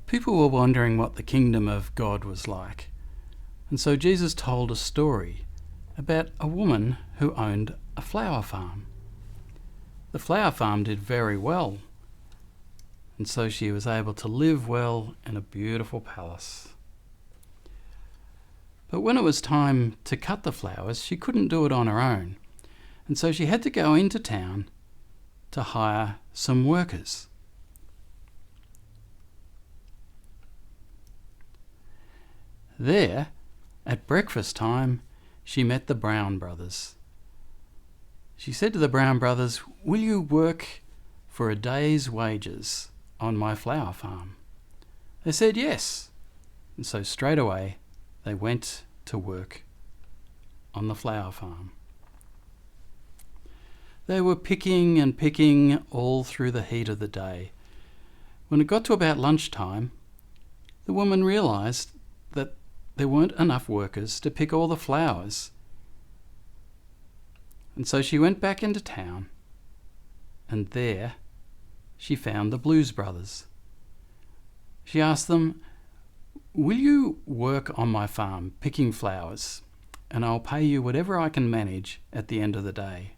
People were wondering what the kingdom of God was like. And so Jesus told a story about a woman who owned a flower farm. The flower farm did very well, and so she was able to live well in a beautiful palace. But when it was time to cut the flowers, she couldn't do it on her own, and so she had to go into town to hire some workers. There, at breakfast time, she met the Brown brothers. She said to the Brown brothers, "Will you work for a day's wages on my flower farm?" They said yes, and so straight away they went to work on the flower farm. They were picking and picking all through the heat of the day. When it got to about lunchtime, the woman realised that there weren't enough workers to pick all the flowers. And so she went back into town, and there she found the Blues brothers. She asked them, "Will you work on my farm picking flowers, and I'll pay you whatever I can manage at the end of the day?"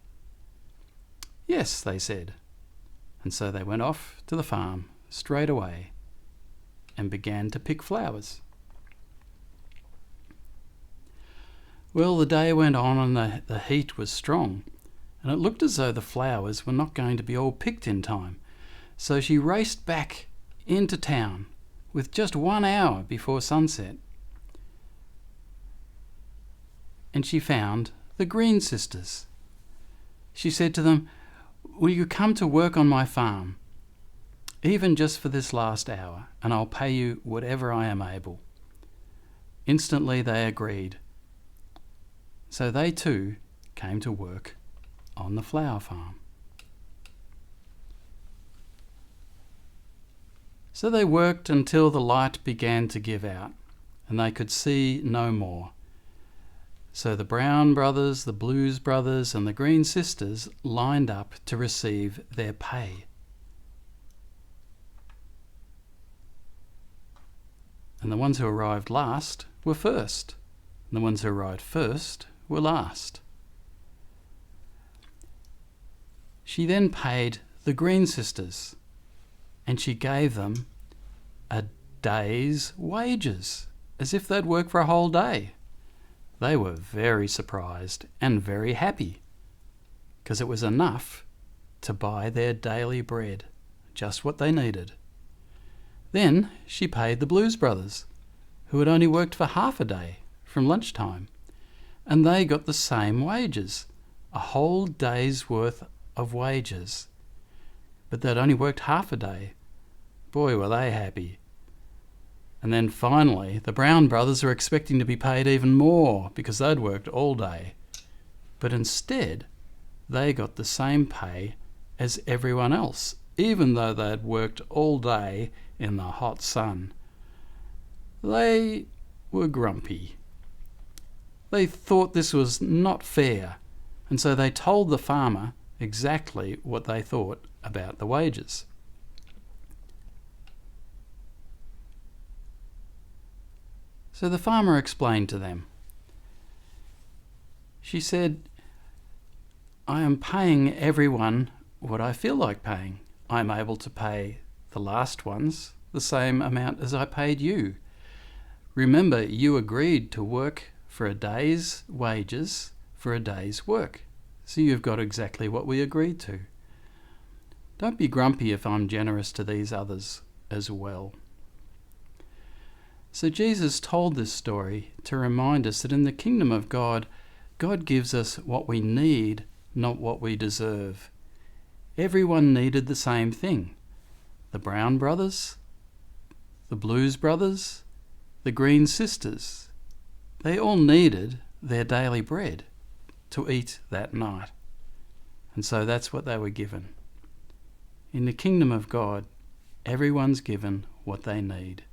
"Yes," they said. And so they went off to the farm straight away and began to pick flowers. Well, the day went on and the heat was strong, and it looked as though the flowers were not going to be all picked in time. So she raced back into town with just 1 hour before sunset. And she found the Green sisters. She said to them, "Will you come to work on my farm, even just for this last hour, and I'll pay you whatever I am able?" Instantly they agreed. So they too came to work on the flower farm. So they worked until the light began to give out, and they could see no more. So the Brown brothers, the Blues brothers, and the Green sisters lined up to receive their pay. And the ones who arrived last were first, and the ones who arrived first were last. She then paid the Green sisters, and she gave them a day's wages, as if they'd worked for a whole day. They were very surprised and very happy, because it was enough to buy their daily bread, just what they needed. Then she paid the Blues brothers, who had only worked for half a day from lunchtime, and they got the same wages, a whole day's worth of wages. But they'd only worked half a day. Boy, were they happy. And then finally, the Brown brothers were expecting to be paid even more because they'd worked all day. But instead, they got the same pay as everyone else, even though they'd worked all day in the hot sun. They were grumpy. They thought this was not fair, and so they told the farmer exactly what they thought about the wages. So the farmer explained to them. She said, "I am paying everyone what I feel like paying. I'm able to pay the last ones the same amount as I paid you. Remember, you agreed to work for a day's wages for a day's work. So you've got exactly what we agreed to. Don't be grumpy if I'm generous to these others as well." So Jesus told this story to remind us that in the kingdom of God, God gives us what we need, not what we deserve. Everyone needed the same thing. The Brown brothers, the Blues brothers, the Green sisters. They all needed their daily bread to eat that night. And so that's what they were given. In the kingdom of God, everyone's given what they need.